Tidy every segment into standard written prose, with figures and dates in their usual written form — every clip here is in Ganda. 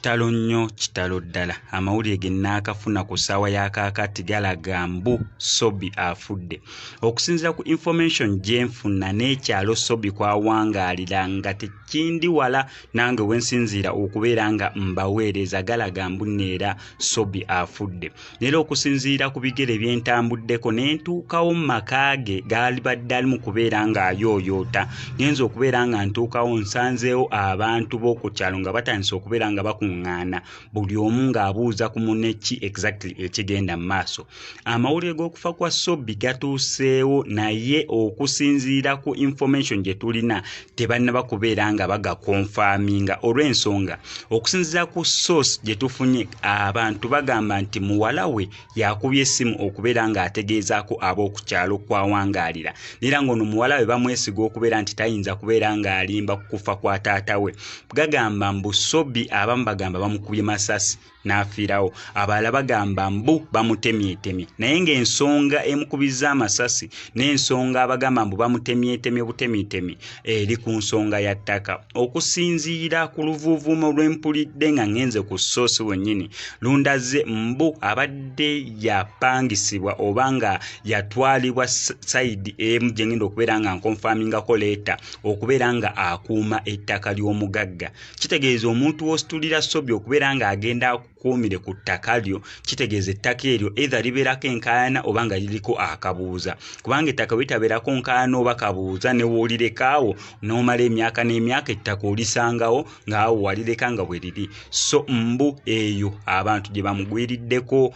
kitalo nnyo kitalo ddala. Amawulire ge nnaakafuna ku ssaawa ya kaakati galaga mbu Ssobi afudde. Okusinziira ku information gye nfuna n'ekyalo Ssobi kwawangaalira nga tekindi wala nange we nsinziira okubeera nga mbaweereza galaga mbu neera Ssobi afudde. Neera okusinziira ku bigere bye ntambuddeko ne ntuukawo mu maka ge gaali badde ali mu kubeera ng'ayooyoota. Ngenza okubeera nga ntuukawo nsanzeewo abantu b'oku kyalo nga batandise okubeera nga bakuŋŋaana, buli omu ng'abuuza ku munne ki exactly ekigenda mu maaso. Amawulire g'okufa kwa Ssobi gatuuseewo naye okusinziira ku information gye tulina tebannaba kubeera nga bagakonfaminga olw'ensonga okusinziira ku source gye tufunye abantu bagamba nti muwala we yakubye essimu okubeera ng'ategeezaako ab'oku kyalo kwawangaalira. Neera ng'ono muwala we bamwesiga okubeera nti tayinza kubeera ng'alimba ku kufa kwa taata we. Gagamba mbu Ssobi abamu bagamba bamukubye masasi n'afiirawo, abalala bagamba mbu bamutemyetemye, naye ng'ensonga emukubiza amasasi n'ensonga abagamba mbu bamutemyetemye butemyetemye eri ku nsonga ya ttaka. Okusinziira ku luvuuvuumo lw'empulidde nga ngenze ku ssoosi wennyini lundaze mbu abadde yapangisibwa oba nga yatwalibwa sayidi emu gye ngenda okubeera nga nkonfamingako leeta okubeera nga akuuma ettaka ly'omugagga. Kitegeeza omuntu w'ositulira Ssobi okubeera ng'agenda kuumire ku ttaka lyo, kitegeeza ettaka eryo either libeerako enkaayana oba nga liriko akabuuza, kubanga ettaka bitabeerako nkaayana oba kabuuza ne woolirekaawo n'omala emyaka n'emyaka ettaka olisangawo ng'awo walireka nga bwe liri. So mbu eyo abantu gye bamugwiriddeko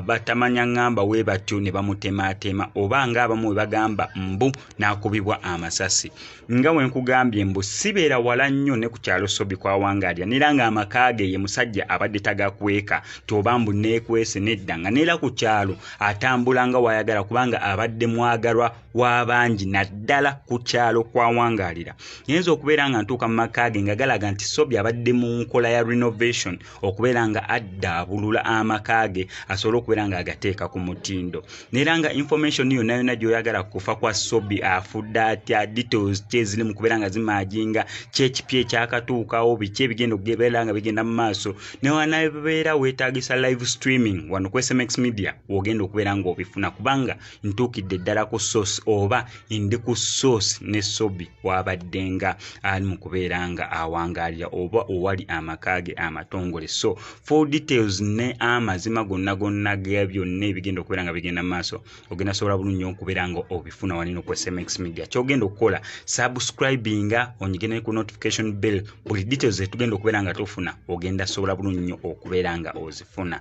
batamanya ngamba we batyo ne bamutemaatema oba ng'abamu we bagamba mbu n'akubibwa amasasi. Nga we nkugambye mbu sibeera wala nnyo ne ku kyalo Ssobi kwawangaalira, neera ng'amaka ge ye musajja abadde tagakweka toba mbu neekwese nedda nga neera ku kyalo atambula nga wayagala kubanga abadde mwagalwa w'abangi naddala ku kyalo kwawangaalira. Ngenza okubeera nga ntuuka mu maka ge nga galaga nti Ssobi abadde mu nkola ya renovation okubeera nga addaabulula amaka ge asobole okubeera nga agateeka ku mutindo. Neera nga information yonna yonna gy'oyagala kufa kwa Ssobi afudde atya, details ki eziri mu kubeera nga zimaajinga, ki ekipya ekyakatuukawo, biki ebigenda okubeera nga bigenda mu maaso, ne wanabeera weetaagisa live streaming wano ku SMX Media w'ogenda okubeera ng'obifuna kubanga ntuukidde ddala ku source oba ndi ku source ne Ssobi w'abadde nga ali mu kubeera nga awangaalira oba owali amaka ge amatongole. So full details ne amazima gonna gonna ge byonna ebigenda okubeera nga bigenda mu maaso ogenda sobola bulungi okubeera nga obifuna wanino ku SMX Media. Ky'ogenda okukola subscribinga onyigene ku notification bell, buli details zetugenda okubeera nga tufuna ogenda sobola bulungi nnyo okubeera nga ozifuna.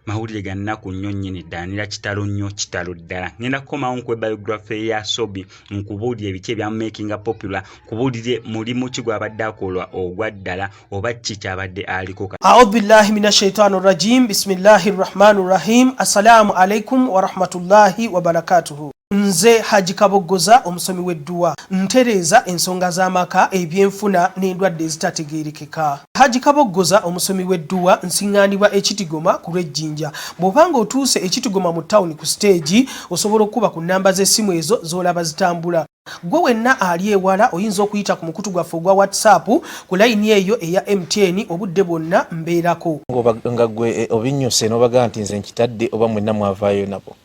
Mawulire ga nnaku nnyo nnyini ddaanira kitalo nnyo kitalo ddala. Ngenda kukomawo nkwe biography ya Ssobi nkubuulire ebiki ebyamumakinga popular, kubuulire mulimu ki gw'abadde akolwa ogwa ddala oba ki kyabadde aliko. A'udhu billahi minash shaitani rajim. Bismillahir rahmanir rahim. Assalamu alaikum wa rahmatullahi wa barakatuhu. Nze Haji Kaboggoza omusomi w'edduwa ntereeza ensonga z'amaka ebyenfuna n'endwadde ezitategeerekeka. Haji Kaboggoza omusomi w'edduwa nsiŋŋaanibwa Ekitigoma ku Lwejjinja. Bw'obanga otuuse Ekitigoma mu ttawuni ku stage osobola okuba ku nnamba z'essimu ezo z'olaba zitambula. Gwe wenna ali ewala oyinza okuyita ku mukutu gwaffe ogwa WhatsApp ku layini eyo eya MTN obudde bwonna mbeerako. Nga gwe obinnyuse n'obagaa nti nze nkitadde oba mwenna mwavaayo nabo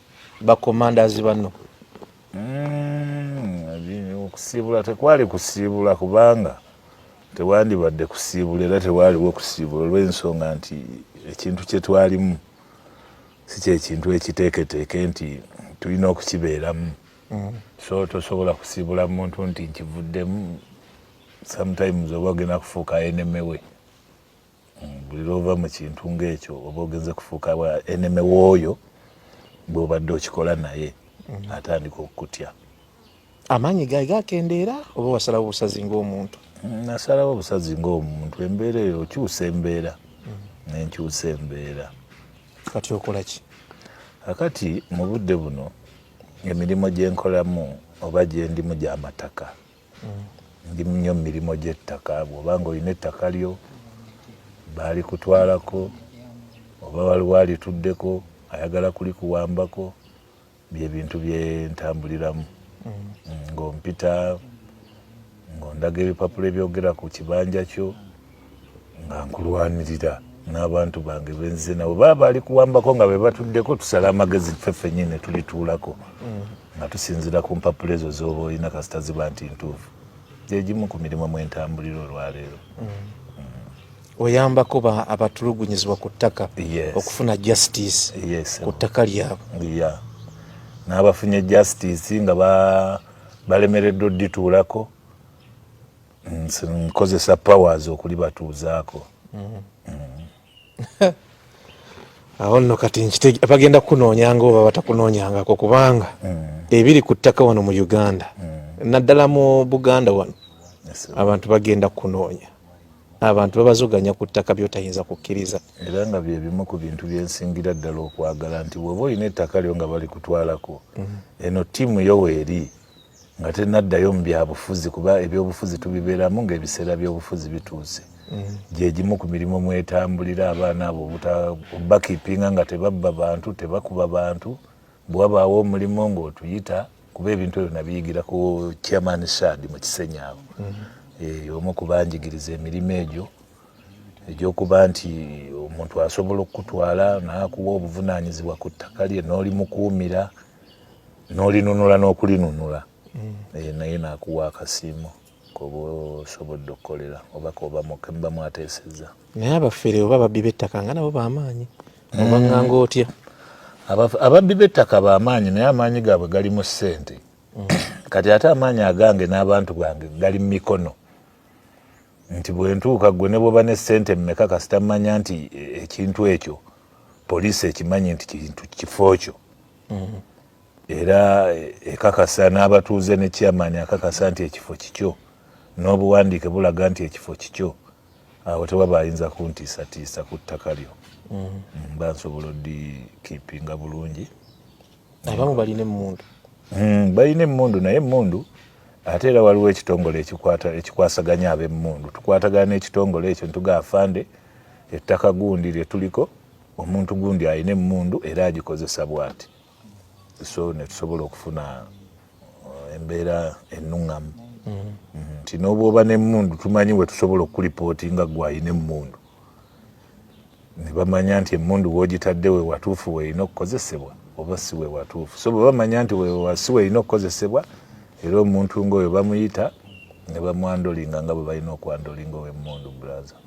bakomandazi banno. Okusiibula tekwali kusiibula kubanga tewandibadde kusiibula era tewaliwo kusiibula olw'ensonga nti ekintu kye twalimu si kyekintu ekiteeketeeke nti tulina okukibeeramu. So tosobola kusiibula muntu nti nkivuddemu. Sometimes oba ogenda kufuuka eneme we, buli lwova mu kintu ng'ekyo oba ogenze kufuuka eneme w'oyo bw'obadde okikola naye atandika okukutya. Amaanyi gaali gakendeera oba wasalawo obusazi ng'omuntu? Nasalawo obusazi ng'omuntu. Embeera eyo okyusa embeera nenkyusa embeera. Kati okola ki? Akati mu budde buno emirimu gye nkolamu oba gye ndimu gy'amataka. Ndi nnyo mu mirimu gy'ettaka. Bw'obanga olina ettaka lyo baali kutwalako oba waliwo alituddeko ayagala kulikuwambako, bye bintu bye ntambuliramu. Ng'ompita ng'ondaga ebipapula ebyogera ku kibanja kyo nga nkulwanirira n'abantu bange benze nabo baba ali kuwambako nga bwe batuddeko tusala amagezi ffeffe nnyini tulituulako nga tusinzira ku mpapula ezo z'oba olina kasita ziba nti ntuufu gyegimu ku mirimu mwentambulira olwaleero. Oyambako abatulugunyizibwa ku ttaka okufuna justice ku ttaka lyabwe. N'abafunye justice nga balemereddwa oddituulako nkozesa powers okulibatuuzaako. Awo nno kati bagenda kunoonyanga oba batakunoonyangako kubanga ebiri ku ttaka wano mu Uganda naddala mu Buganda wano abantu bagenda kunoonya. Abantu babazoganya ku ttaka byotayinza kukkiriza. Era nga bye bimu ku bintu byensingira ddala okwagala nti bw'oba olina ettaka lyo nga bali kutwalako eno ttiimu yo weeri nga tennaddayo mu byabufuzi kuba ebyobufuzi tubibeeramu ng'ebiseera by'obufuzi bituuse. Gyegimu ku mirimu mwetambulira abaana abo bakipinga nga tebabba bantu tebakuba bantu bwe wabaawo omulimu ng'otuyita kuba ebintu ebyo nabiyigira ku chairman Shadi mu Kisenyi awo. Omu kubanjigiriza emirimu egyo egyokuba nti omuntu asobola okutwala n'akuwa obuvunaanyizibwa ku ttaka lye n'olimukuumira n'olinunula n'okulinunula naye n'akuwa akasiimo koba osobodde okukolera oba koba mukemba mwateesezza. Naye abafere oba ababbi b'ettaka nga nabo b'amaanyi obaŋŋanga otya? Ababbi b'ettaka b'amaanyi naye amaanyi gaabwe gali mu ssente. Kati ate amaanyi agange n'abantu bange gali mu mikono. Nti bwe ntuuka gwe ne bw'oba ne ssente mmeka kasita mmanya nti ekintu ekyo poliisi ekimanyi nti kintu kifo kyo. Era ekakasa n'abatuuze ne chairman akakasa nti ekifo kikyo n'obuwandiike bulaga nti ekifo kikyo awo tewaba ayinza kuntiisatiisa ku ttaka lyo. Mba nsobola oddikiipinga bulungi. Abamu balina emmundu. Balina emmundu naye emmundu ate era waliwo ekitongole ekikwasaganya ab'emmundu. Tukwatagana n'ekitongole ekyo ntuga afande ettaka gundi lye tuliko omuntu gundi alina emmundu era agikozesa bw'ati. So ne tusobola okufuna embeera ennuŋŋamu. Nti n'obwoba n'emmundu tumanyi we tusobola okulipootinga gwe alina emmundu. Ne bamanya nti emmundu w'ogitadde we watuufu weerina okukozesebwa oba si we watuufu. So bwe bamanya nti si weerina okukozesebwa era omuntu ng'oyo bamuyita ne bamwandolinga nga bwe balina okwandolinga ow'emmundu brother.